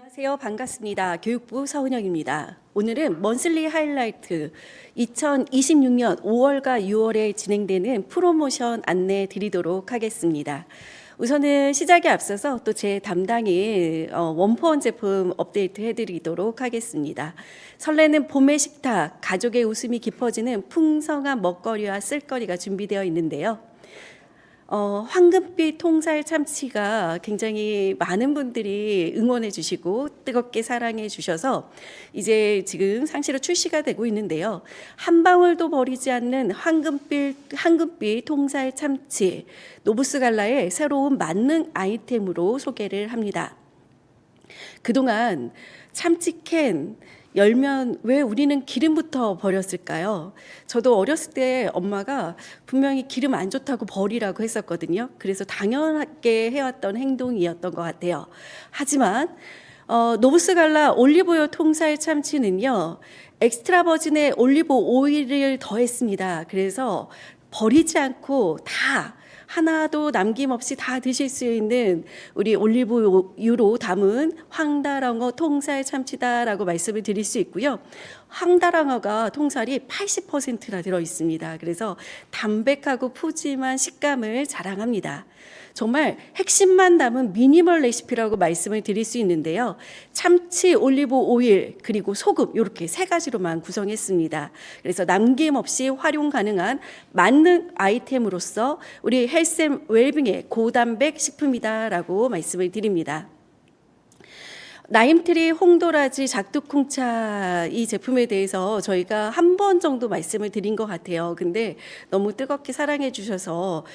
안녕하세요. 반갑습니다. 교육부 서은영입니다. 오늘은 먼슬리 하이라이트 2026년 5월과 6월에 진행되는 프로모션 안내 드리도록 하겠습니다. 우선은 시작에 앞서서 또 제 담당인 원포원 제품 업데이트 해드리도록 하겠습니다. 설레는 봄의 식탁, 가족의 웃음이 깊어지는 풍성한 먹거리와 쓸거리가 준비되어 있는데요. 황금빛 통살 참치가 굉장히 많은 분들이 응원해 주시고 뜨겁게 사랑해 주셔서 이제 지금 상시로 출시가 되고 있는데요. 한 방울도 버리지 않는 황금빛 통살 참치, 노부스갈라의 새로운 만능 아이템으로 소개를 합니다. 그동안 참치캔 열면 왜 우리는 기름부터 버렸을까요? 저도 어렸을 때 엄마가 분명히 기름 안 좋다고 버리라고 했었거든요. 그래서 당연하게 해왔던 행동이었던 것 같아요. 하지만 노부스갈라 올리브유 통살 참치는요, 엑스트라 버진의 올리브 오일을 더했습니다. 그래서 버리지 않고 다 하나도 남김없이 다 드실 수 있는 우리 올리브유로 담은 황다랑어 통살 참치다라고 말씀을 드릴 수 있고요. 황다랑어가 통살이 80%나 들어 있습니다. 그래서 담백하고 푸짐한 식감을 자랑합니다. 정말 핵심만 담은 미니멀 레시피라고 말씀을 드릴 수 있는데요. 참치, 올리브 오일, 그리고 소금 이렇게 세 가지로만 구성했습니다. 그래서 남김없이 활용 가능한 만능 아이템으로서 우리 헬스 앤 웰빙의 고단백 식품이다라고 말씀을 드립니다. 나임트리 홍도라지 작두콩차 이 제품에 대해서 저희가 한 번 정도 말씀을 드린 것 같아요. 근데 너무 뜨겁게 사랑해 주셔서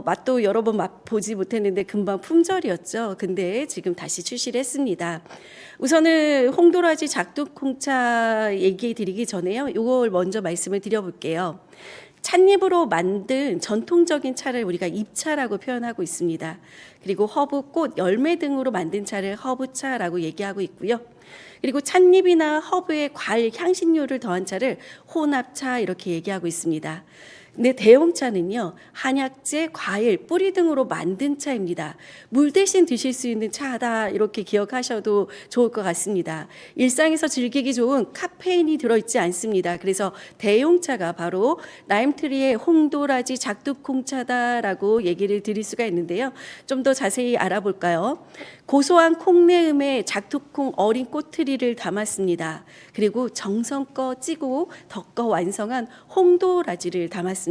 맛도 여러 번 맛보지 못했는데 금방 품절이었죠. 근데 지금 다시 출시를 했습니다. 우선은 홍도라지 작두콩차 얘기 드리기 전에요. 이걸 먼저 말씀을 드려볼게요. 찻잎으로 만든 전통적인 차를 우리가 잎차라고 표현하고 있습니다. 그리고 허브, 꽃, 열매 등으로 만든 차를 허브차라고 얘기하고 있고요. 그리고 찻잎이나 허브에 과일, 향신료를 더한 차를 혼합차 이렇게 얘기하고 있습니다. 근데 대용차는요, 한약재, 과일, 뿌리 등으로 만든 차입니다. 물 대신 드실 수 있는 차다 이렇게 기억하셔도 좋을 것 같습니다. 일상에서 즐기기 좋은 카페인이 들어있지 않습니다. 그래서 대용차가 바로 라임트리의 홍도라지 작두콩차다라고 얘기를 드릴 수가 있는데요. 좀 더 자세히 알아볼까요? 고소한 콩내음에 작두콩 어린 꼬투리를 담았습니다. 그리고 정성껏 찌고 덕거 완성한 홍도라지를 담았습니다.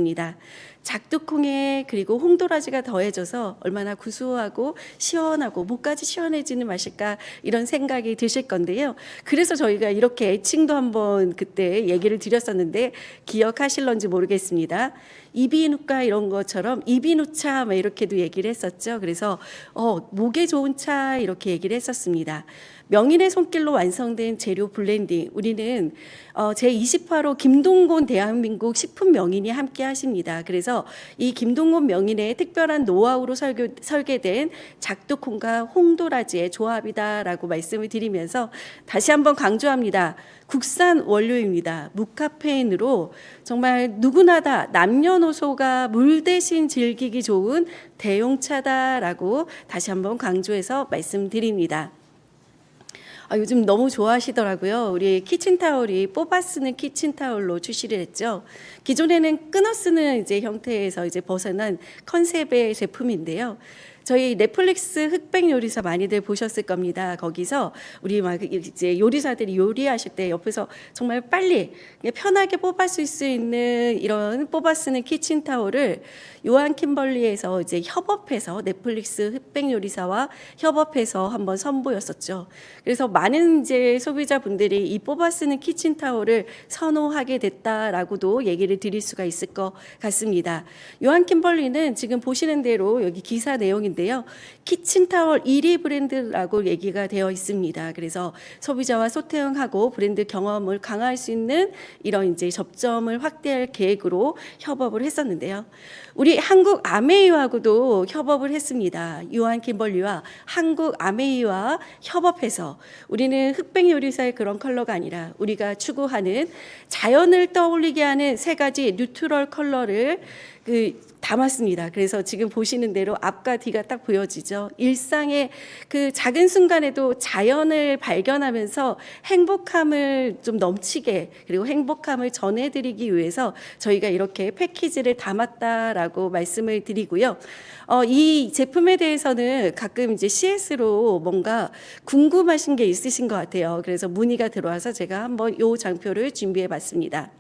작두콩에 그리고 홍도라지가 더해져서 얼마나 구수하고 시원하고 목까지 시원해지는 맛일까 이런 생각이 드실 건데요. 그래서 저희가 이렇게 애칭도 한번 그때 얘기를 드렸었는데 기억하실런지 모르겠습니다. 이비인후과 이런 것처럼 이비누차 이렇게도 얘기를 했었죠. 그래서 목에 좋은 차 이렇게 얘기를 했었습니다. 명인의 손길로 완성된 재료 블렌딩, 우리는 제28호 김동곤 대한민국 식품 명인이 함께 하십니다. 그래서 이 김동곤 명인의 특별한 노하우로 설계된 작두콩과 홍도라지의 조합이다라고 말씀을 드리면서 다시 한번 강조합니다. 국산 원료입니다. 무카페인으로 정말 누구나 다 남녀노소가 물 대신 즐기기 좋은 대용차다라고 다시 한번 강조해서 말씀드립니다. 요즘 너무 좋아하시더라고요. 우리 키친타올이 뽑아 쓰는 키친타올로 출시를 했죠. 기존에는 끊어 쓰는 이제 형태에서 이제 벗어난 컨셉의 제품인데요. 저희 넷플릭스 흑백 요리사 많이들 보셨을 겁니다. 거기서 우리 막 이제 요리사들이 요리하실 때 옆에서 정말 빨리 편하게 뽑아 쓸 수 있는 이런 뽑아 쓰는 키친타올을 요한 킴벌리에서 이제 협업해서 넷플릭스 흑백 요리사와 협업해서 한번 선보였었죠. 그래서 많은 이제 소비자분들이 이 뽑아 쓰는 키친타올을 선호하게 됐다라고도 얘기를 드릴 수가 있을 것 같습니다. 요한 킴벌리는 지금 보시는 대로 여기 기사 내용인데요. 키친타월 1위 브랜드라고 얘기가 되어 있습니다. 그래서 소비자와 소통하고 브랜드 경험을 강화할 수 있는 이런 이제 접점을 확대할 계획으로 협업을 했었는데요. 우리 한국 아메이와도 협업을 했습니다. 요한 킴벌리와 한국 아메이와 협업해서 우리는 흑백 요리사의 그런 컬러가 아니라 우리가 추구하는 자연을 떠올리게 하는 세 가지 뉴트럴 컬러를 담았습니다. 그래서 지금 보시는 대로 앞과 뒤가 딱 보여지죠. 일상의 그 작은 순간에도 자연을 발견하면서 행복함을 좀 넘치게, 그리고 행복함을 전해드리기 위해서 저희가 이렇게 패키지를 담았다라고 말씀을 드리고요. 이 제품에 대해서는 가끔 이제 CS로 뭔가 궁금하신 게 있으신 것 같아요. 그래서 문의가 들어와서 제가 한번 이 장표를 준비해 봤습니다.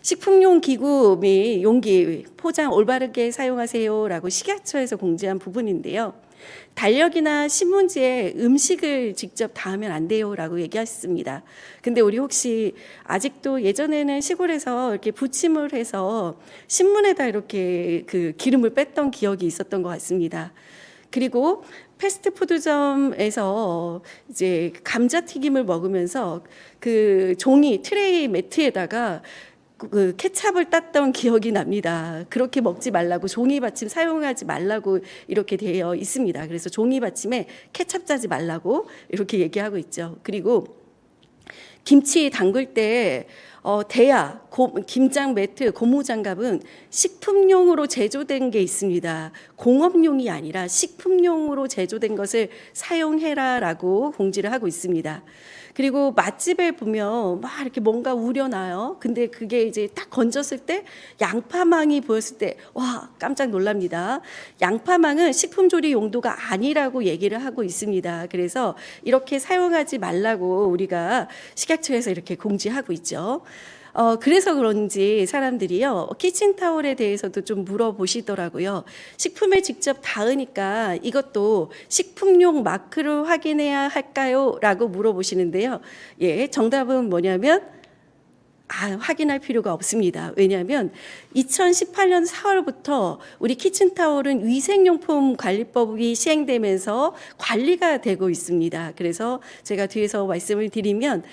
식품용 기구 및 용기 포장 올바르게 사용하세요라고 식약처에서 공지한 부분인데요. 달력이나 신문지에 음식을 직접 닿으면 안 돼요라고 얘기하셨습니다. 근데 우리 혹시 아직도 예전에는 시골에서 이렇게 부침을 해서 신문에다 이렇게 그 기름을 뺐던 기억이 있었던 것 같습니다. 그리고 패스트푸드점에서 이제 감자튀김을 먹으면서 그 종이 트레이 매트에다가 그 케찹을 땄던 기억이 납니다. 그렇게 먹지 말라고, 종이 받침 사용하지 말라고 이렇게 되어 있습니다. 그래서 종이 받침에 케찹 짜지 말라고 이렇게 얘기하고 있죠. 그리고 김치 담글 때 대야, 김장 매트, 고무장갑은 식품용으로 제조된 게 있습니다. 공업용이 아니라 식품용으로 제조된 것을 사용해라라고 공지를 하고 있습니다. 그리고 맛집에 보면 막 이렇게 뭔가 우려나요. 근데 그게 이제 딱 건졌을 때 양파망이 보였을 때 와, 깜짝 놀랍니다. 양파망은 식품 조리 용도가 아니라고 얘기를 하고 있습니다. 그래서 이렇게 사용하지 말라고 우리가 식약처에서 이렇게 공지하고 있죠. 그래서 그런지 사람들이요, 키친타올에 대해서도 좀 물어보시더라고요. 식품을 직접 닿으니까 이것도 식품용 마크를 확인해야 할까요? 라고 물어보시는데요. 예, 정답은 뭐냐면, 확인할 필요가 없습니다. 왜냐하면 2018년 4월부터 우리 키친타올은 위생용품 관리법이 시행되면서 관리가 되고 있습니다. 그래서 제가 뒤에서 말씀을 드리면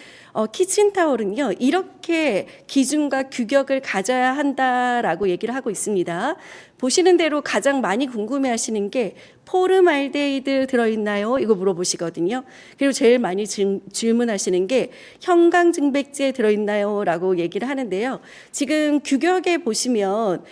키친타올은요, 이렇게 기준과 규격을 가져야 한다라고 얘기를 하고 있습니다. 보시는 대로 가장 많이 궁금해하시는 게 포름알데히드 들어있나요? 이거 물어보시거든요. 그리고 제일 많이 질문하시는 게 형광증백제 들어있나요? 라고 얘기를 하는데요. 지금 규격에 보시면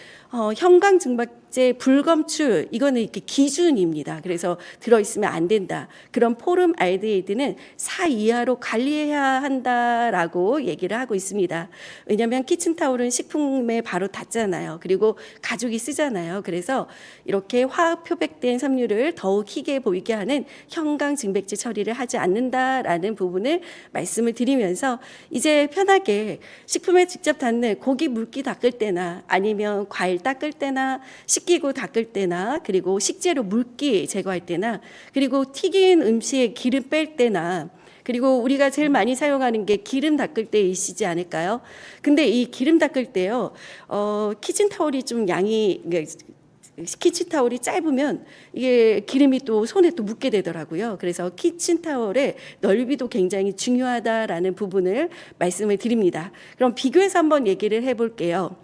형광증백제 불검출, 이거는 이렇게 기준입니다. 그래서 들어있으면 안 된다. 그런 포름알데히드는 4 이하로 관리해야 한다라고 얘기를 하고 있습니다. 왜냐하면 키친타올은 식품에 바로 닿잖아요. 그리고 가족이 쓰잖아요. 그래서 이렇게 화학 표백된 섬유를 더욱 희게 보이게 하는 형광증백제 처리를 하지 않는다라는 부분을 말씀을 드리면서 이제 편하게 식품에 직접 닿는 고기 물기 닦을 때나 아니면 과일 닦을 때나 씻기고 닦을 때나 그리고 식재료 물기 제거할 때나 그리고 튀긴 음식 기름 뺄 때나 그리고 우리가 제일 많이 사용하는 게 기름 닦을 때이시지 않을까요? 근데 이 기름 닦을 때요, 키친타올이 좀 양이, 키친타올이 짧으면 이게 기름이 또 손에 또 묻게 되더라고요. 그래서 키친타올의 넓이도 굉장히 중요하다라는 부분을 말씀을 드립니다. 그럼 비교해서 한번 얘기를 해볼게요.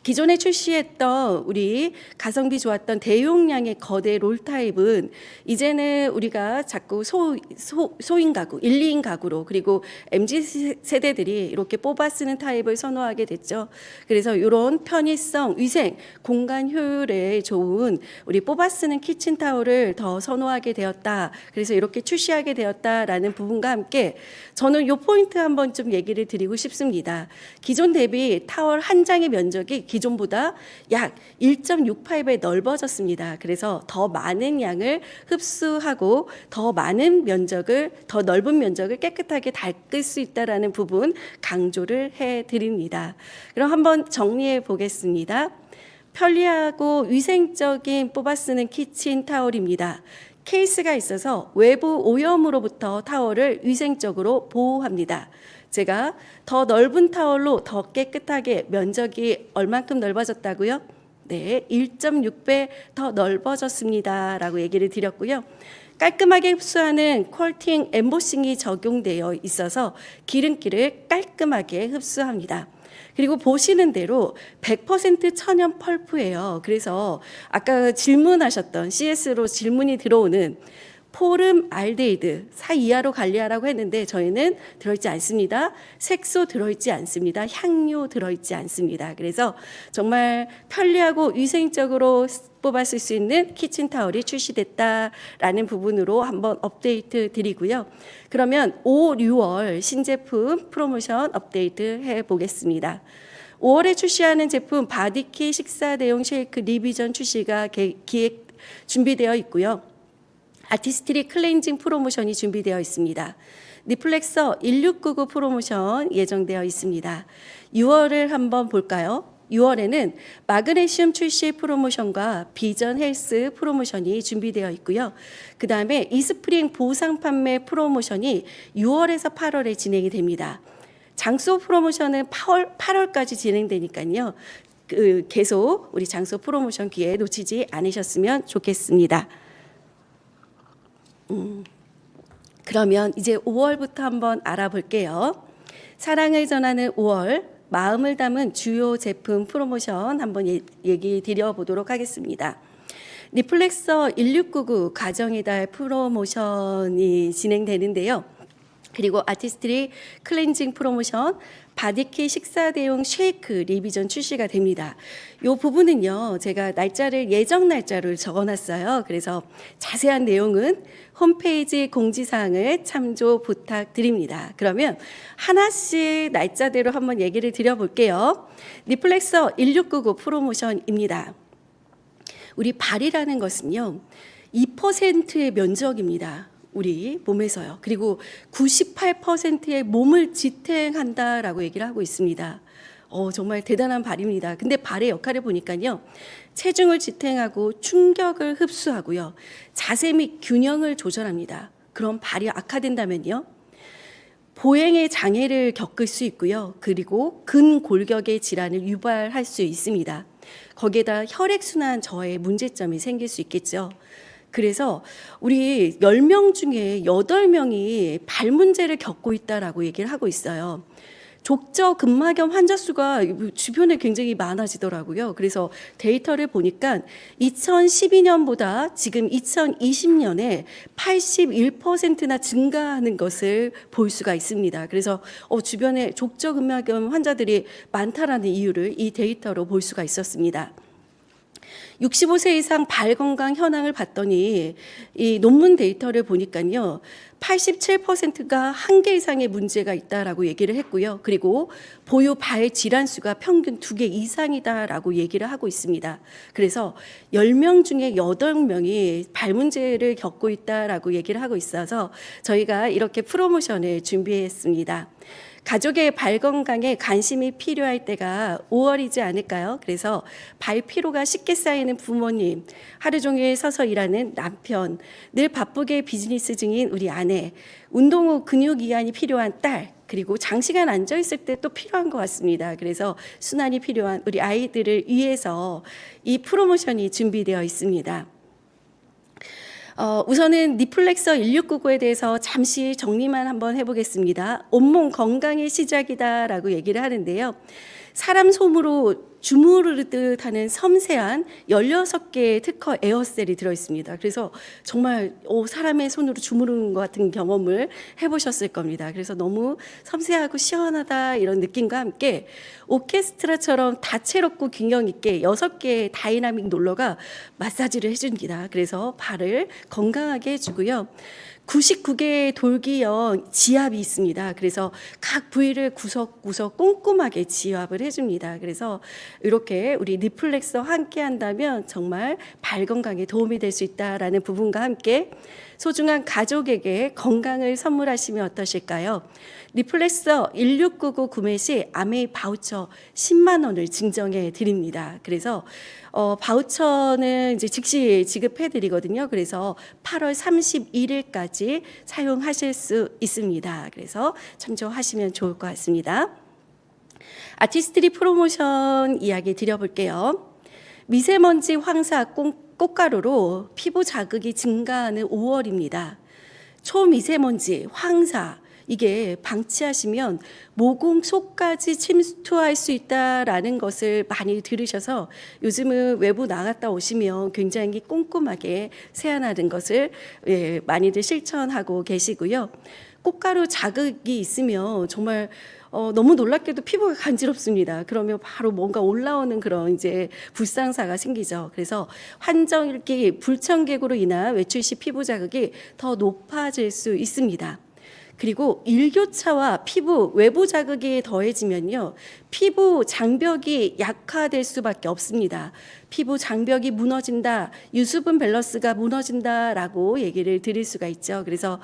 기존에 출시했던 우리 가성비 좋았던 대용량의 거대 롤타입은 이제는 우리가 자꾸 소인 가구, 1, 2인 가구로 그리고 MZ 세대들이 이렇게 뽑아 쓰는 타입을 선호하게 됐죠. 그래서 이런 편의성, 위생, 공간 효율에 좋은 우리 뽑아 쓰는 키친타올을 더 선호하게 되었다. 그래서 이렇게 출시하게 되었다라는 부분과 함께 저는 이 포인트 한번 좀 얘기를 드리고 싶습니다. 기존 대비 타월 한 장의 면적이 기존보다 약 1.68배 넓어졌습니다. 그래서 더 많은 양을 흡수하고 더 많은 면적을, 더 넓은 면적을 깨끗하게 닦을 수 있다는 부분 강조를 해드립니다. 그럼 한번 정리해 보겠습니다. 편리하고 위생적인 뽑아 쓰는 키친타올입니다. 케이스가 있어서 외부 오염으로부터 타월을 위생적으로 보호합니다. 제가 더 넓은 타월로 더 깨끗하게 면적이 얼만큼 넓어졌다고요? 네, 1.6배 더 넓어졌습니다. 라고 얘기를 드렸고요. 깔끔하게 흡수하는 퀄팅 엠보싱이 적용되어 있어서 기름기를 깔끔하게 흡수합니다. 그리고 보시는 대로 100% 천연 펄프예요. 그래서 아까 질문하셨던 CS로 질문이 들어오는 포름 알데히드 4 이하로 관리하라고 했는데 저희는 들어있지 않습니다. 색소 들어있지 않습니다. 향료 들어있지 않습니다. 그래서 정말 편리하고 위생적으로 뽑았을 수 있는 키친타월이 출시됐다라는 부분으로 한번 업데이트 드리고요. 그러면 5, 6월 신제품 프로모션 업데이트 해보겠습니다. 5월에 출시하는 제품 바디키 식사 대용 쉐이크 리비전 출시가 기획 준비되어 있고요. 아티스트리 클렌징 프로모션이 준비되어 있습니다. 니플렉서 1699 프로모션 예정되어 있습니다. 6월을 한번 볼까요? 6월에는 마그네슘 출시 프로모션과 비전 헬스 프로모션이 준비되어 있고요. 그 다음에 이스프링 보상 판매 프로모션이 6월에서 8월에 진행이 됩니다. 장소 프로모션은 8월까지 진행되니까요. 계속 우리 장소 프로모션 기회 놓치지 않으셨으면 좋겠습니다. 그러면 이제 5월부터 한번 알아볼게요. 사랑을 전하는 5월, 마음을 담은 주요 제품 프로모션 한번 얘기 드려보도록 하겠습니다. 니플렉서 1699 가정의 달 프로모션이 진행되는데요. 그리고 아티스트리 클렌징 프로모션, 바디키 식사 대용 쉐이크 리비전 출시가 됩니다. 이 부분은요, 제가 예정 날짜를 적어놨어요. 그래서 자세한 내용은 홈페이지 공지사항을 참조 부탁드립니다. 그러면 하나씩 날짜대로 한번 얘기를 드려볼게요. 니플렉서 1699 프로모션입니다. 우리 발이라는 것은요, 2%의 면적입니다. 우리 몸에서요. 그리고 98%의 몸을 지탱한다라고 얘기를 하고 있습니다. 정말 대단한 발입니다. 근데 발의 역할을 보니까요. 체중을 지탱하고 충격을 흡수하고요. 자세 및 균형을 조절합니다. 그럼 발이 악화된다면요. 보행의 장애를 겪을 수 있고요. 그리고 근골격의 질환을 유발할 수 있습니다. 거기에다 혈액순환 저하의 문제점이 생길 수 있겠죠. 그래서 우리 10명 중에 8명이 발 문제를 겪고 있다라고 얘기를 하고 있어요. 족저근막염 환자 수가 주변에 굉장히 많아지더라고요. 그래서 데이터를 보니까 2012년보다 지금 2020년에 81%나 증가하는 것을 볼 수가 있습니다. 그래서 주변에 족저근막염 환자들이 많다라는 이유를 이 데이터로 볼 수가 있었습니다. 65세 이상 발 건강 현황을 봤더니 이 논문 데이터를 보니까요. 87%가 1개 이상의 문제가 있다라고 얘기를 했고요. 그리고 보유 발 질환 수가 평균 2개 이상이다라고 얘기를 하고 있습니다. 그래서 10명 중에 8명이 발 문제를 겪고 있다라고 얘기를 하고 있어서 저희가 이렇게 프로모션을 준비했습니다. 가족의 발 건강에 관심이 필요할 때가 5월이지 않을까요? 그래서 발 피로가 쉽게 쌓이는 부모님, 하루 종일 서서 일하는 남편, 늘 바쁘게 비즈니스 중인 우리 아내, 운동 후 근육 이완이 필요한 딸, 그리고 장시간 앉아 있을 때 또 필요한 것 같습니다. 그래서 순환이 필요한 우리 아이들을 위해서 이 프로모션이 준비되어 있습니다. 우선은 니플렉서 1699에 대해서 잠시 정리만 한번 해보겠습니다. 온몸 건강의 시작이다라고 얘기를 하는데요. 사람 솜으로 주무르듯 하는 섬세한 16개의 특허 에어셀이 들어있습니다. 그래서 정말 사람의 손으로 주무르는 것 같은 경험을 해보셨을 겁니다. 그래서 너무 섬세하고 시원하다 이런 느낌과 함께 오케스트라처럼 다채롭고 균형 있게 6개의 다이나믹 롤러가 마사지를 해줍니다. 그래서 발을 건강하게 해주고요. 99개의 돌기형 지압이 있습니다. 그래서 각 부위를 구석구석 꼼꼼하게 지압을 해줍니다. 그래서 이렇게 우리 니플렉스와 함께 한다면 정말 발 건강에 도움이 될 수 있다라는 부분과 함께 소중한 가족에게 건강을 선물하시면 어떠실까요? 니플렉서 1699 구매 시 아메이 바우처 10만 원을 증정해 드립니다. 그래서 바우처는 이제 즉시 지급해 드리거든요. 그래서 8월 31일까지 사용하실 수 있습니다. 그래서 참조하시면 좋을 것 같습니다. 아티스트리 프로모션 이야기 드려볼게요. 미세먼지, 황사, 꽃가루로 피부 자극이 증가하는 5월입니다. 초미세먼지, 황사, 이게 방치하시면 모공 속까지 침투할 수 있다라는 것을 많이 들으셔서 요즘은 외부 나갔다 오시면 굉장히 꼼꼼하게 세안하는 것을 많이들 실천하고 계시고요. 꽃가루 자극이 있으면 정말 너무 놀랍게도 피부가 간지럽습니다. 그러면 바로 뭔가 올라오는 그런 이제 불상사가 생기죠. 그래서 환절기 불청객으로 인한 외출 시 피부 자극이 더 높아질 수 있습니다. 그리고 일교차와 피부 외부 자극이 더해지면요, 피부 장벽이 약화될 수밖에 없습니다. 피부 장벽이 무너진다, 유수분 밸런스가 무너진다라고 얘기를 드릴 수가 있죠. 그래서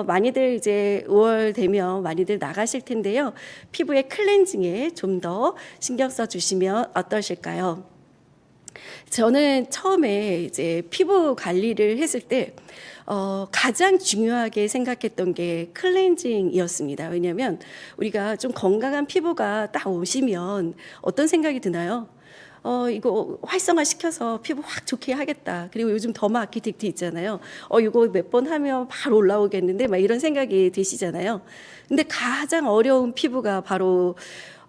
많이들 이제 5월 되면 많이들 나가실 텐데요, 피부의 클렌징에 좀 더 신경 써 주시면 어떠실까요? 저는 처음에 이제 피부 관리를 했을 때 가장 중요하게 생각했던 게 클렌징이었습니다. 왜냐하면 우리가 좀 건강한 피부가 딱 오시면 어떤 생각이 드나요? 이거 활성화 시켜서 피부 확 좋게 하겠다. 그리고 요즘 더마 아키텍트 있잖아요. 이거 몇 번 하면 바로 올라오겠는데 막 이런 생각이 드시잖아요. 근데 가장 어려운 피부가 바로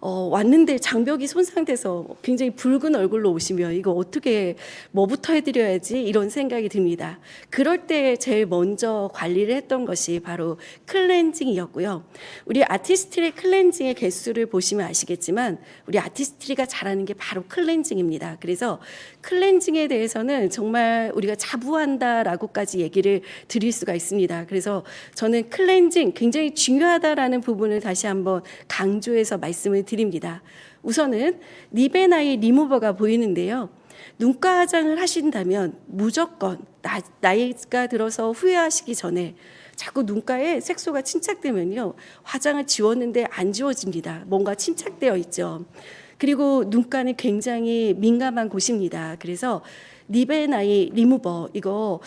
왔는데 장벽이 손상돼서 굉장히 붉은 얼굴로 오시면 이거 어떻게 뭐부터 해드려야지 이런 생각이 듭니다. 그럴 때 제일 먼저 관리를 했던 것이 바로 클렌징이었고요. 우리 아티스트리 클렌징의 개수를 보시면 아시겠지만 우리 아티스트리가 잘하는 게 바로 클렌징입니다. 그래서 클렌징에 대해서는 정말 우리가 자부한다라고까지 얘기를 드릴 수가 있습니다. 그래서 저는 클렌징 굉장히 중요하다라는 부분을 다시 한번 강조해서 말씀을 드립니다. 우선은 니베나이 리무버가 보이는데요. 눈가 화장을 하신다면 무조건 나이가 들어서 후회하시기 전에 자꾸 눈가에 색소가 침착되면요, 화장을 지웠는데 안 지워집니다. 뭔가 침착되어 있죠. 그리고 눈가는 굉장히 민감한 곳입니다. 그래서 니베나이 리무버 이거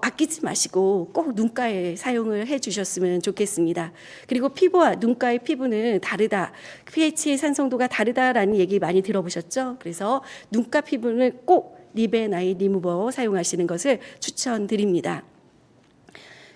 아끼지 마시고 꼭 눈가에 사용을 해주셨으면 좋겠습니다. 그리고 피부와 눈가의 피부는 다르다, pH의 산성도가 다르다라는 얘기 많이 들어보셨죠? 그래서 눈가 피부는 꼭 니베나이 리무버 사용하시는 것을 추천드립니다.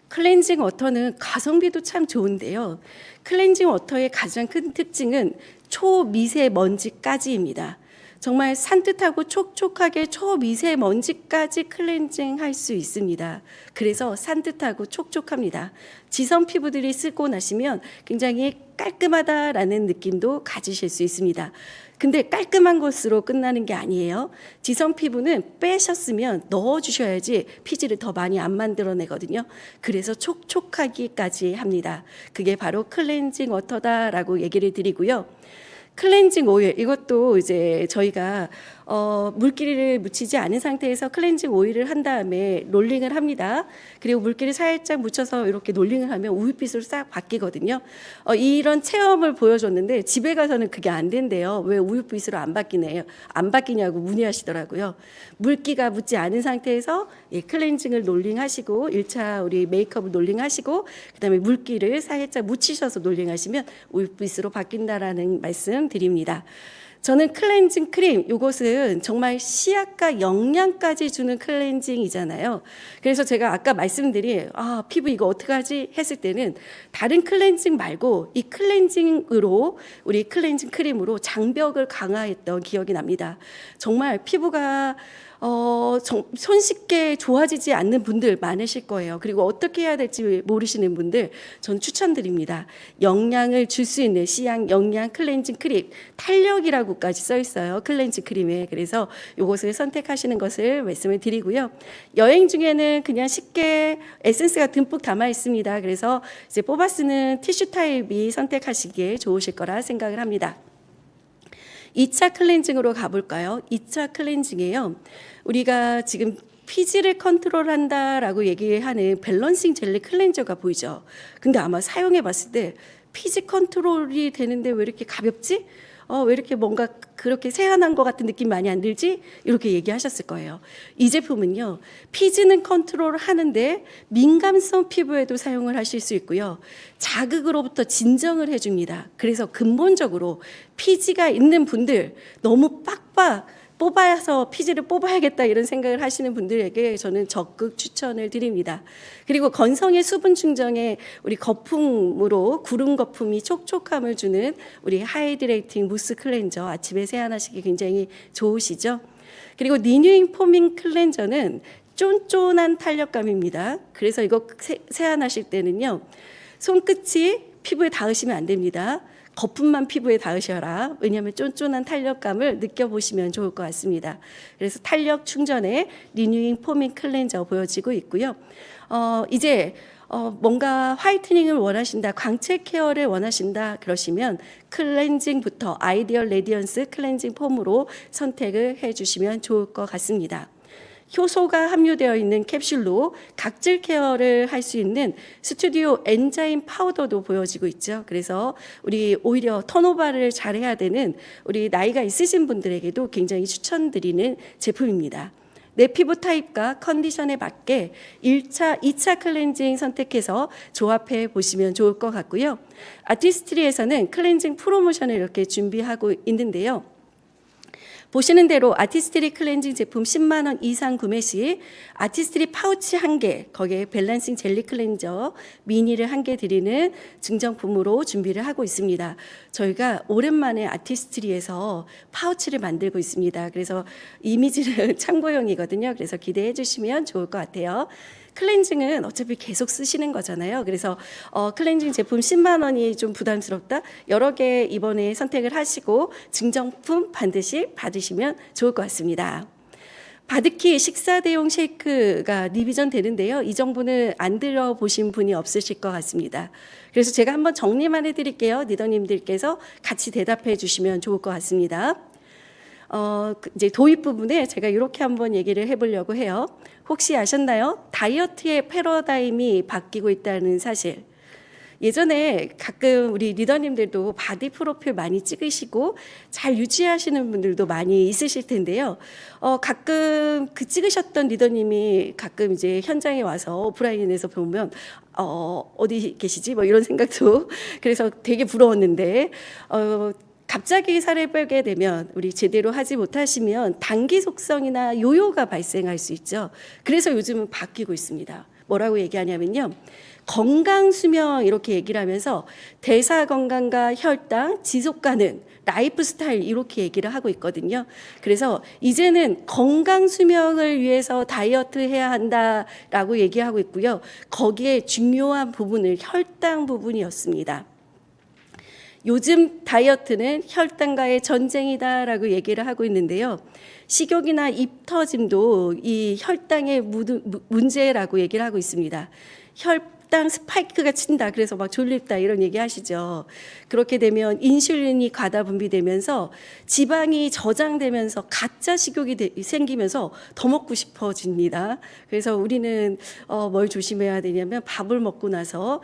클렌징 워터는 가성비도 참 좋은데요, 클렌징 워터의 가장 큰 특징은 초미세먼지까지입니다. 정말 산뜻하고 촉촉하게 초미세먼지까지 클렌징 할 수 있습니다. 그래서 산뜻하고 촉촉합니다. 지성 피부들이 쓰고 나시면 굉장히 깔끔하다라는 느낌도 가지실 수 있습니다. 근데 깔끔한 것으로 끝나는 게 아니에요. 지성 피부는 빼셨으면 넣어주셔야지 피지를 더 많이 안 만들어내거든요. 그래서 촉촉하기까지 합니다. 그게 바로 클렌징 워터다라고 얘기를 드리고요. 클렌징 오일, 이것도 이제 저희가 물기를 묻히지 않은 상태에서 클렌징 오일을 한 다음에 롤링을 합니다. 그리고 물기를 살짝 묻혀서 이렇게 롤링을 하면 우윳빛으로 싹 바뀌거든요. 이런 체험을 보여줬는데 집에 가서는 그게 안 된대요. 왜 우윳빛으로 안 바뀌냐고 문의하시더라고요. 물기가 묻지 않은 상태에서 클렌징을 롤링하시고 1차 우리 메이크업을 롤링하시고 그다음에 물기를 살짝 묻히셔서 롤링하시면 우윳빛으로 바뀐다라는 말씀 드립니다. 저는 클렌징 크림, 이것은 정말 시약과 영양까지 주는 클렌징이잖아요. 그래서 제가 아까 말씀드린 피부 이거 어떡하지 했을 때는 다른 클렌징 말고 이 클렌징으로, 우리 클렌징 크림으로 장벽을 강화했던 기억이 납니다. 정말 피부가 손쉽게 좋아지지 않는 분들 많으실 거예요. 그리고 어떻게 해야 될지 모르시는 분들 전 추천드립니다. 영양을 줄 수 있는 시약 영양 클렌징 크림, 탄력이라고까지 써 있어요. 클렌징 크림에. 그래서 이것을 선택하시는 것을 말씀을 드리고요. 여행 중에는 그냥 쉽게 에센스가 듬뿍 담아 있습니다. 그래서 이제 뽑아 쓰는 티슈 타입이 선택하시기에 좋으실 거라 생각을 합니다. 2차 클렌징으로 가볼까요? 2차 클렌징이에요. 우리가 지금 피지를 컨트롤한다라고 얘기하는 밸런싱 젤리 클렌저가 보이죠. 근데 아마 사용해 봤을 때 피지 컨트롤이 되는데 왜 이렇게 가볍지? 왜 이렇게 뭔가 그렇게 세안한 것 같은 느낌 많이 안 들지? 이렇게 얘기하셨을 거예요. 이 제품은요, 피지는 컨트롤을 하는데 민감성 피부에도 사용을 하실 수 있고요, 자극으로부터 진정을 해줍니다. 그래서 근본적으로 피지가 있는 분들, 너무 빡빡 뽑아서 피지를 뽑아야겠다 이런 생각을 하시는 분들에게 저는 적극 추천을 드립니다. 그리고 건성의 수분 충전에 우리 거품으로 구름 거품이 촉촉함을 주는 우리 하이드레이팅 무스 클렌저 아침에 세안하시기 굉장히 좋으시죠. 그리고 리뉴잉 포밍 클렌저는 쫀쫀한 탄력감입니다. 그래서 이거 세안하실 때는요, 손끝이 피부에 닿으시면 안 됩니다. 거품만 피부에 닿으셔라. 왜냐하면 쫀쫀한 탄력감을 느껴보시면 좋을 것 같습니다. 그래서 탄력 충전에 리뉴잉 포밍 클렌저 보여지고 있고요. 이제 뭔가 화이트닝을 원하신다, 광채 케어를 원하신다 그러시면 클렌징부터 아이디얼 레디언스 클렌징 폼으로 선택을 해주시면 좋을 것 같습니다. 효소가 함유되어 있는 캡슐로 각질 케어를 할 수 있는 스튜디오 엔자임 파우더도 보여지고 있죠. 그래서 우리 오히려 턴오버를 잘해야 되는 우리 나이가 있으신 분들에게도 굉장히 추천드리는 제품입니다. 내 피부 타입과 컨디션에 맞게 1차, 2차 클렌징 선택해서 조합해 보시면 좋을 것 같고요. 아티스트리에서는 클렌징 프로모션을 이렇게 준비하고 있는데요. 보시는 대로 아티스트리 클렌징 제품 10만 원 이상 구매 시 아티스트리 파우치 1개, 거기에 밸런싱 젤리 클렌저 미니를 1개 드리는 증정품으로 준비를 하고 있습니다. 저희가 오랜만에 아티스트리에서 파우치를 만들고 있습니다. 그래서 이미지는 참고용이거든요. 그래서 기대해 주시면 좋을 것 같아요. 클렌징은 어차피 계속 쓰시는 거잖아요. 그래서 클렌징 제품 10만 원이 좀 부담스럽다? 여러 개 이번에 선택을 하시고 증정품 반드시 받으시면 좋을 것 같습니다. 바드키 식사 대용 쉐이크가 리비전 되는데요. 이 정보는 안 들어보신 분이 없으실 것 같습니다. 그래서 제가 한번 정리만 해드릴게요. 리더님들께서 같이 대답해 주시면 좋을 것 같습니다. 이제 도입 부분에 제가 이렇게 한번 얘기를 해보려고 해요. 혹시 아셨나요? 다이어트의 패러다임이 바뀌고 있다는 사실. 예전에 가끔 우리 리더님들도 바디 프로필 많이 찍으시고 잘 유지하시는 분들도 많이 있으실 텐데요. 가끔 그 찍으셨던 리더님이 가끔 이제 현장에 와서 오프라인에서 보면 어디 계시지? 뭐 이런 생각도 그래서 되게 부러웠는데 갑자기 살을 빼게 되면 우리 제대로 하지 못하시면 단기 속성이나 요요가 발생할 수 있죠. 그래서 요즘은 바뀌고 있습니다. 뭐라고 얘기하냐면요. 건강 수명 이렇게 얘기를 하면서 대사 건강과 혈당, 지속 가능, 라이프 스타일 이렇게 얘기를 하고 있거든요. 그래서 이제는 건강 수명을 위해서 다이어트 해야 한다라고 얘기하고 있고요. 거기에 중요한 부분을 혈당 부분이었습니다. 요즘 다이어트는 혈당과의 전쟁이다라고 얘기를 하고 있는데요. 식욕이나 입 터짐도 이 혈당의 문제라고 얘기를 하고 있습니다. 혈당 스파이크가 친다. 그래서 막 졸립다 이런 얘기 하시죠. 그렇게 되면 인슐린이 과다 분비되면서 지방이 저장되면서 가짜 식욕이 생기면서 더 먹고 싶어집니다. 그래서 우리는 뭘 조심해야 되냐면 밥을 먹고 나서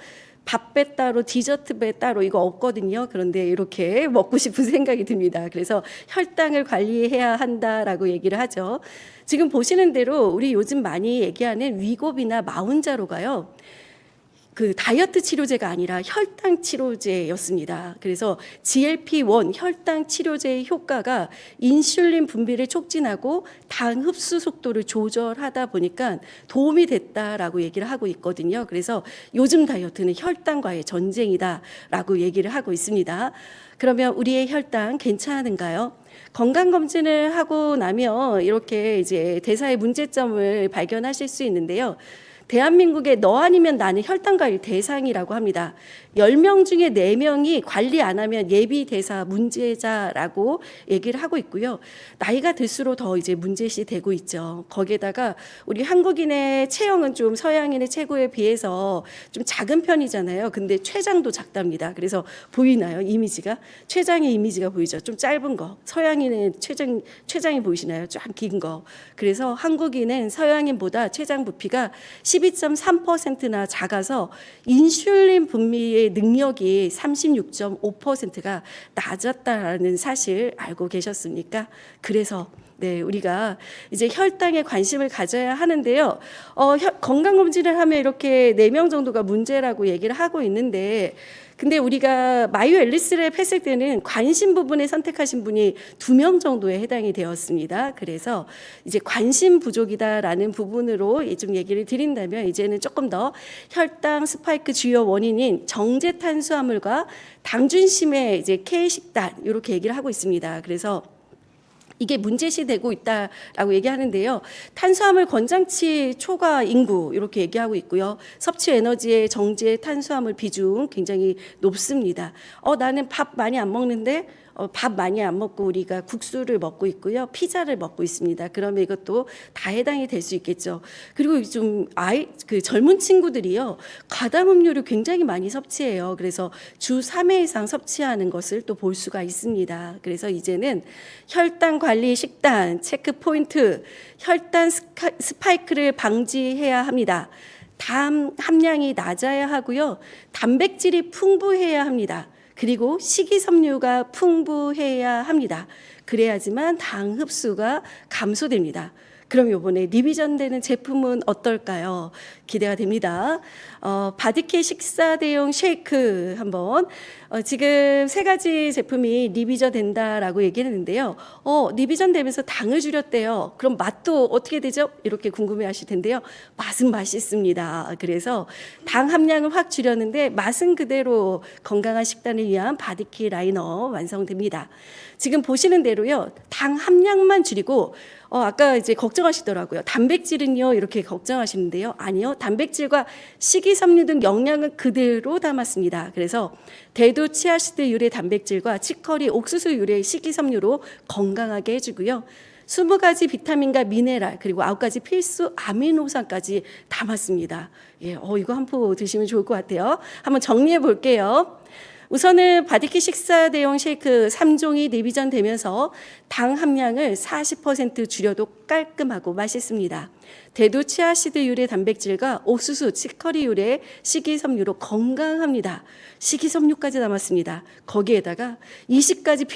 밥배 따로 디저트 배 따로 이거 없거든요. 그런데 이렇게 먹고 싶은 생각이 듭니다. 그래서 혈당을 관리해야 한다라고 얘기를 하죠. 지금 보시는 대로 우리 요즘 많이 얘기하는 위고비나 마운자로가요. 그 다이어트 치료제가 아니라 혈당 치료제였습니다. 그래서 GLP-1 혈당 치료제의 효과가 인슐린 분비를 촉진하고 당 흡수 속도를 조절하다 보니까 도움이 됐다라고 얘기를 하고 있거든요. 그래서 요즘 다이어트는 혈당과의 전쟁이다라고 얘기를 하고 있습니다. 그러면 우리의 혈당 괜찮은가요? 건강검진을 하고 나면 이렇게 이제 대사의 문제점을 발견하실 수 있는데요. 대한민국의 너 아니면 나는 혈당 관리 대상이라고 합니다. 10명 중에 4명이 관리 안 하면 예비 대사 문제자라고 얘기를 하고 있고요. 나이가 들수록 더 이제 문제시 되고 있죠. 거기에다가 우리 한국인의 체형은 좀 서양인의 체구에 비해서 좀 작은 편이잖아요. 근데 췌장도 작답니다. 그래서 보이나요? 이미지가? 췌장의 이미지가 보이죠. 좀 짧은 거. 서양인의 췌장이 보이시나요? 좀 긴 거. 그래서 한국인은 서양인보다 췌장 부피가 12.3%나 작아서 인슐린 분비의 능력이 36.5%가 낮았다는 사실 알고 계셨습니까? 그래서 네, 우리가 이제 혈당에 관심을 가져야 하는데요. 건강검진을 하면 이렇게 4명 정도가 문제라고 얘기를 하고 있는데, 근데 우리가 마요 앨리스랩 했을 때는 관심 부분에 선택하신 분이 2명 정도에 해당이 되었습니다. 그래서 이제 관심 부족이다라는 부분으로 좀 얘기를 드린다면, 이제는 조금 더 혈당 스파이크 주요 원인인 정제 탄수화물과 당중심의 이제 K식단 이렇게 얘기를 하고 있습니다. 그래서 이게 문제시되고 있다라고 얘기하는데요. 탄수화물 권장치 초과 인구 이렇게 얘기하고 있고요. 섭취 에너지의 정제 탄수화물 비중 굉장히 높습니다. 나는 밥 많이 안 먹는데 밥 많이 안 먹고 우리가 국수를 먹고 있고요. 피자를 먹고 있습니다. 그러면 이것도 다 해당이 될 수 있겠죠. 그리고 좀 젊은 친구들이요. 과다 음료를 굉장히 많이 섭취해요. 그래서 주 3회 이상 섭취하는 것을 또 볼 수가 있습니다. 그래서 이제는 혈당 관리 식단 체크 포인트, 혈당 스파이크를 방지해야 합니다. 당 함량이 낮아야 하고요. 단백질이 풍부해야 합니다. 그리고 식이섬유가 풍부해야 합니다. 그래야지만 당 흡수가 감소됩니다. 그럼 이번에 리비전되는 제품은 어떨까요? 기대가 됩니다. 바디케 식사 대용 쉐이크 한번 지금 3가지 제품이 리비전 된다라고 얘기를 했는데요. 리비전 되면서 당을 줄였대요. 그럼 맛도 어떻게 되죠? 이렇게 궁금해하실 텐데요. 맛은 맛있습니다. 그래서 당 함량을 확 줄였는데 맛은 그대로 건강한 식단을 위한 바디케 라이너 완성됩니다. 지금 보시는 대로요. 당 함량만 줄이고 아까 이제 걱정하시더라고요. 단백질은요, 이렇게 걱정하시는데요. 아니요. 단백질과 식이섬유 등 영양은 그대로 담았습니다. 그래서 대두 치아씨드 유래 단백질과 치커리 옥수수 유래 식이섬유로 건강하게 해주고요. 20가지 비타민과 미네랄 그리고 9가지 필수 아미노산까지 담았습니다. 예, 이거 한 포 드시면 좋을 것 같아요. 한번 정리해 볼게요. 우선은 바디케 식사 대용 쉐이크 3종이 리비전 되면서 당 함량을 40% 줄여도 깔끔하고 맛있습니다. 대두 치아씨드 유래 단백질과 옥수수, 치커리 유래 식이섬유로 건강합니다. 식이섬유까지 담았습니다. 거기에다가 20가지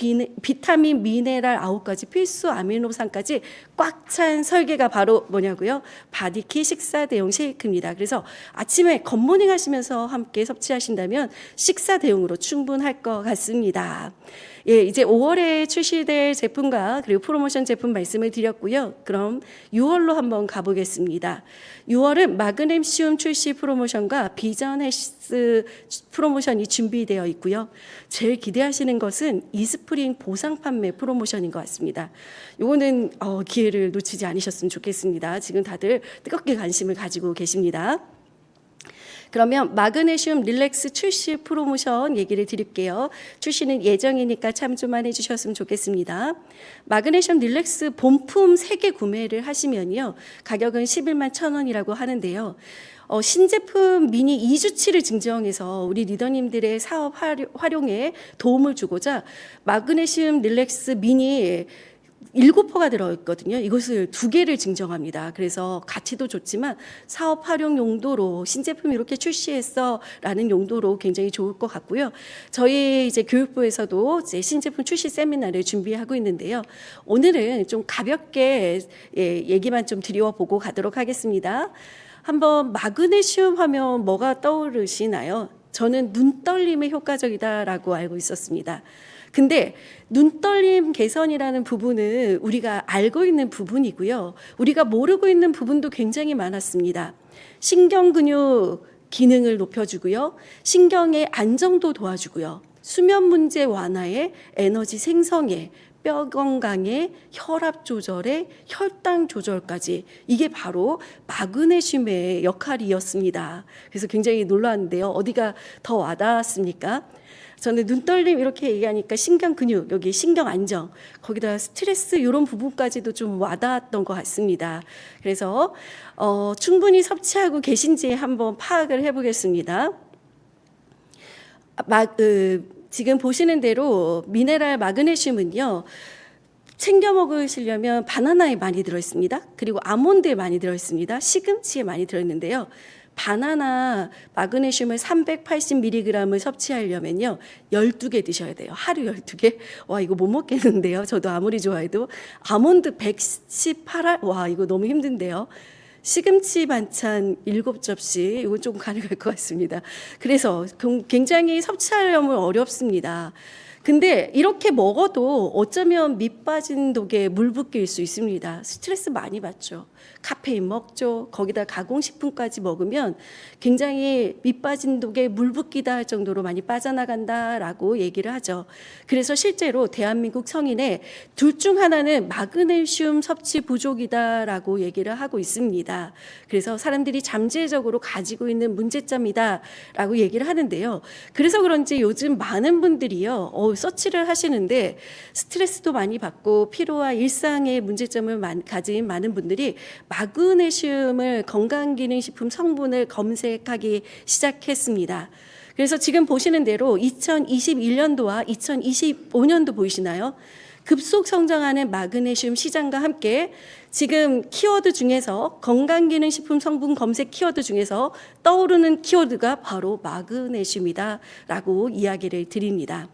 비타민, 미네랄 9가지 필수 아미노산까지 꽉 찬 설계가 바로 뭐냐고요? 바디케 식사 대용 쉐이크입니다. 그래서 아침에 굿모닝 하시면서 함께 섭취하신다면 식사 대용으로 충분할 것 같습니다. 예, 이제 5월에 출시될 제품과 그리고 프로모션 제품 말씀을 드렸고요. 그럼 6월로 한번 가보겠습니다. 6월은 마그네슘 출시 프로모션과 비전 헬스 프로모션이 준비되어 있고요. 제일 기대하시는 것은 이스프링 보상 판매 프로모션인 것 같습니다. 요거는 기회를 놓치지 않으셨으면 좋겠습니다. 지금 다들 뜨겁게 관심을 가지고 계십니다. 그러면 마그네슘 릴렉스 출시 프로모션 얘기를 드릴게요. 출시는 예정이니까 참조만 해주셨으면 좋겠습니다. 마그네슘 릴렉스 본품 3개 구매를 하시면요. 가격은 11만 1,000원이라고 하는데요. 신제품 미니 2주치를 증정해서 우리 리더님들의 사업 활용에 도움을 주고자 마그네슘 릴렉스 미니 7포가 들어있거든요. 이것을 2개를 증정합니다. 그래서 가치도 좋지만 사업 활용 용도로 신제품 이렇게 출시했어라는 용도로 굉장히 좋을 것 같고요. 저희 이제 교육부에서도 이제 신제품 출시 세미나를 준비하고 있는데요. 오늘은 좀 가볍게 얘기만 좀 드려보고 가도록 하겠습니다. 한번 마그네슘 하면 뭐가 떠오르시나요? 저는 눈떨림에 효과적이다라고 알고 있었습니다. 근데 눈떨림 개선이라는 부분은 우리가 알고 있는 부분이고요. 우리가 모르고 있는 부분도 굉장히 많았습니다. 신경근육 기능을 높여주고요. 신경의 안정도 도와주고요. 수면 문제 완화에 에너지 생성에 뼈 건강에 혈압 조절에 혈당 조절까지 이게 바로 마그네슘의 역할이었습니다. 그래서 굉장히 놀랐는데요. 어디가 더 와닿았습니까? 저는 눈떨림 이렇게 얘기하니까 신경 근육, 여기 신경 안정, 거기다 스트레스 이런 부분까지도 좀 와닿았던 것 같습니다. 그래서 충분히 섭취하고 계신지 한번 파악을 해보겠습니다. 지금 보시는 대로 미네랄 마그네슘은요. 챙겨 먹으시려면 바나나에 많이 들어있습니다. 그리고 아몬드에 많이 들어있습니다. 시금치에 많이 들어있는데요. 바나나 마그네슘을 380mg을 섭취하려면요 12개 드셔야 돼요. 하루 12개? 와, 이거 못 먹겠는데요. 저도 아무리 좋아해도. 아몬드 118알? 와, 이거 너무 힘든데요. 시금치 반찬 7접시, 이거 좀 가능할 것 같습니다. 그래서 굉장히 섭취하려면 어렵습니다. 근데 이렇게 먹어도 어쩌면 밑 빠진 독에 물 붓기일 수 있습니다. 스트레스 많이 받죠. 카페인 먹죠. 거기다 가공식품까지 먹으면 굉장히 밑 빠진 독에 물 붓기다 할 정도로 많이 빠져나간다라고 얘기를 하죠. 그래서 실제로 대한민국 성인의 둘 중 하나는 마그네슘 섭취 부족이다라고 얘기를 하고 있습니다. 그래서 사람들이 잠재적으로 가지고 있는 문제점이다라고 얘기를 하는데요. 그래서 그런지 요즘 많은 분들이요, 서치를 하시는데 스트레스도 많이 받고 피로와 일상의 문제점을 가진 많은 분들이 마그네슘을 건강기능식품 성분을 검색하기 시작했습니다. 그래서 지금 보시는 대로 2021년도와 2025년도 보이시나요? 급속 성장하는 마그네슘 시장과 함께 지금 키워드 중에서 건강기능식품 성분 검색 키워드 중에서 떠오르는 키워드가 바로 마그네슘이다라고 이야기를 드립니다.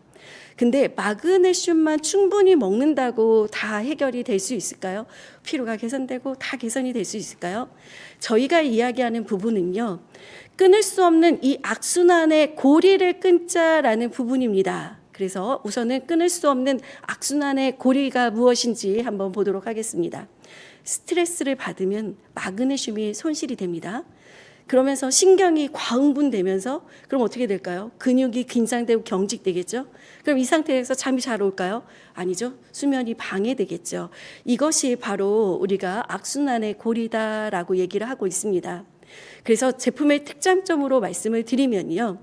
근데 마그네슘만 충분히 먹는다고 다 해결이 될 수 있을까요? 피로가 개선되고 다 개선이 될 수 있을까요? 저희가 이야기하는 부분은요, 끊을 수 없는 이 악순환의 고리를 끊자라는 부분입니다. 그래서 우선은 끊을 수 없는 악순환의 고리가 무엇인지 한번 보도록 하겠습니다. 스트레스를 받으면 마그네슘이 손실이 됩니다. 그러면서 신경이 과흥분되면서 그럼 어떻게 될까요? 근육이 긴장되고 경직되겠죠? 그럼 이 상태에서 잠이 잘 올까요? 아니죠. 수면이 방해되겠죠. 이것이 바로 우리가 악순환의 고리다라고 얘기를 하고 있습니다. 그래서 제품의 특장점으로 말씀을 드리면요,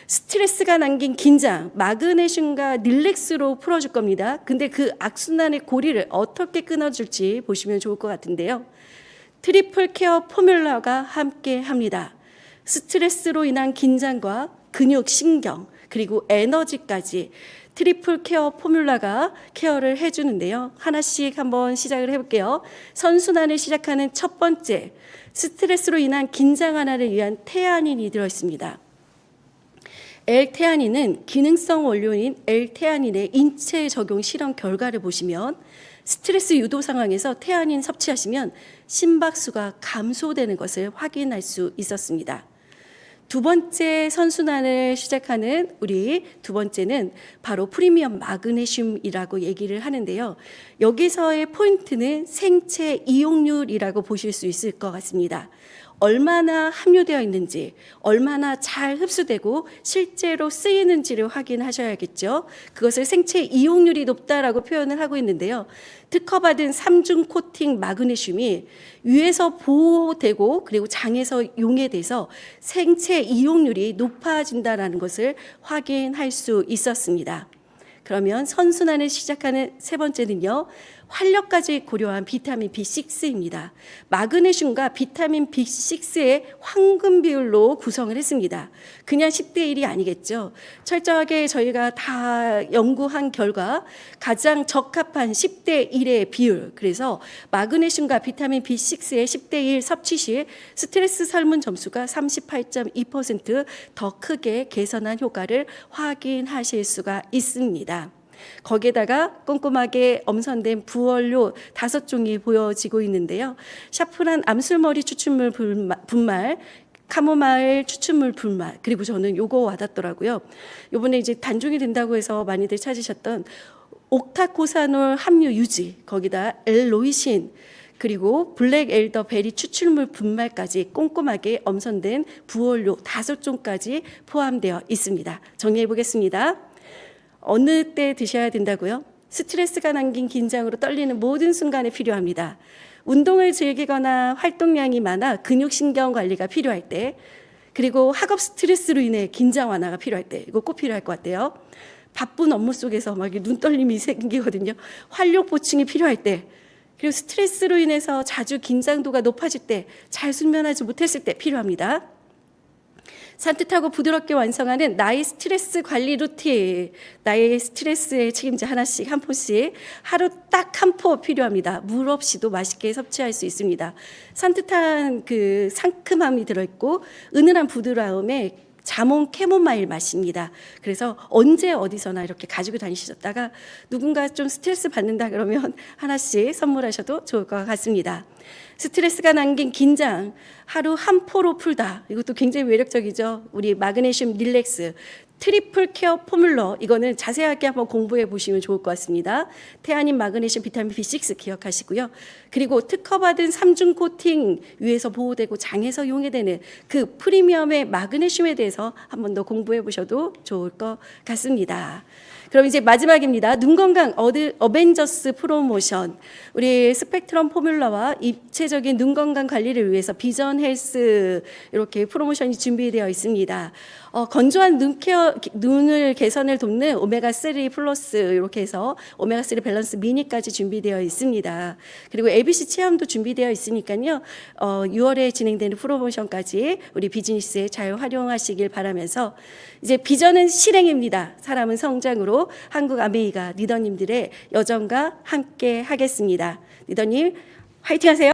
스트레스가 남긴 긴장, 마그네슘과 릴렉스로 풀어줄 겁니다. 근데 그 악순환의 고리를 어떻게 끊어줄지 보시면 좋을 것 같은데요. 트리플 케어 포뮬러가 함께 합니다. 스트레스로 인한 긴장과 근육, 신경, 그리고 에너지까지 트리플 케어 포뮬러가 케어를 해주는데요. 하나씩 한번 시작을 해볼게요. 선순환을 시작하는 첫 번째, 스트레스로 인한 긴장 완화를 위한 테아닌이 들어있습니다. L테아닌은 기능성 원료인 L테아닌의 인체 적용 실험 결과를 보시면 스트레스 유도 상황에서 테아닌 섭취하시면 심박수가 감소되는 것을 확인할 수 있었습니다. 두 번째 선순환을 시작하는 우리 두 번째는 바로 프리미엄 마그네슘이라고 얘기를 하는데요. 여기서의 포인트는 생체 이용률이라고 보실 수 있을 것 같습니다. 얼마나 함유되어 있는지, 얼마나 잘 흡수되고 실제로 쓰이는지를 확인하셔야겠죠. 그것을 생체 이용률이 높다라고 표현을 하고 있는데요. 특허받은 3중 코팅 마그네슘이 위에서 보호되고 그리고 장에서 용해돼서 생체 이용률이 높아진다는 것을 확인할 수 있었습니다. 그러면 선순환을 시작하는 세 번째는요, 활력까지 고려한 비타민 B6입니다. 마그네슘과 비타민 B6의 황금 비율로 구성을 했습니다. 그냥 10대 1이 아니겠죠. 철저하게 저희가 다 연구한 결과 가장 적합한 10대 1의 비율, 그래서 마그네슘과 비타민 B6의 10대 1 섭취 시 스트레스 설문 점수가 38.2% 더 크게 개선한 효과를 확인하실 수가 있습니다. 거기에다가 꼼꼼하게 엄선된 부원료 5종이 보여지고 있는데요. 샤프란 암술머리 추출물 분말, 카모마일 추출물 분말, 그리고 저는 요거 와닿더라고요. 요번에 이제 단종이 된다고 해서 많이들 찾으셨던 옥타코사놀 함유 유지, 거기다 엘로이신, 그리고 블랙 엘더 베리 추출물 분말까지 꼼꼼하게 엄선된 부원료 5종까지 포함되어 있습니다. 정리해 보겠습니다. 어느 때 드셔야 된다고요? 스트레스가 남긴 긴장으로 떨리는 모든 순간에 필요합니다. 운동을 즐기거나 활동량이 많아 근육신경 관리가 필요할 때, 그리고 학업 스트레스로 인해 긴장 완화가 필요할 때, 이거 꼭 필요할 것 같아요. 바쁜 업무 속에서 막 눈 떨림이 생기거든요. 활력 보충이 필요할 때, 그리고 스트레스로 인해서 자주 긴장도가 높아질 때, 잘 수면하지 못했을 때 필요합니다. 산뜻하고 부드럽게 완성하는 나의 스트레스 관리 루틴. 나의 스트레스에 책임져 하나씩 한 포씩 하루 딱 한 포 필요합니다. 물 없이도 맛있게 섭취할 수 있습니다. 산뜻한 그 상큼함이 들어있고 은은한 부드러움에 자몽 캐모마일 맛입니다. 그래서 언제 어디서나 이렇게 가지고 다니셨다가 누군가 좀 스트레스 받는다 그러면 하나씩 선물하셔도 좋을 것 같습니다. 스트레스가 남긴 긴장 하루 한 포로 풀다. 이것도 굉장히 매력적이죠. 우리 마그네슘 릴렉스 트리플 케어 포뮬러, 이거는 자세하게 한번 공부해 보시면 좋을 것 같습니다. 태아닌, 마그네슘, 비타민 B6 기억하시고요. 그리고 특허받은 3중 코팅 위에서 보호되고 장에서 용해되는 그 프리미엄의 마그네슘에 대해서 한번 더 공부해 보셔도 좋을 것 같습니다. 그럼 이제 마지막입니다. 눈 건강 어벤져스 프로모션. 우리 스펙트럼 포뮬러와 입체적인 눈 건강 관리를 위해서 비전 헬스 이렇게 프로모션이 준비되어 있습니다. 건조한 눈을 개선을 돕는 오메가3 플러스 이렇게 해서 오메가3 밸런스 미니까지 준비되어 있습니다. 그리고 ABC 체험도 준비되어 있으니까요. 6월에 진행되는 프로모션까지 우리 비즈니스에 잘 활용하시길 바라면서 이제 비전은 실행입니다. 사람은 성장으로 한국 아메이가 리더님들의 여정과 함께 하겠습니다. 리더님 화이팅 하세요.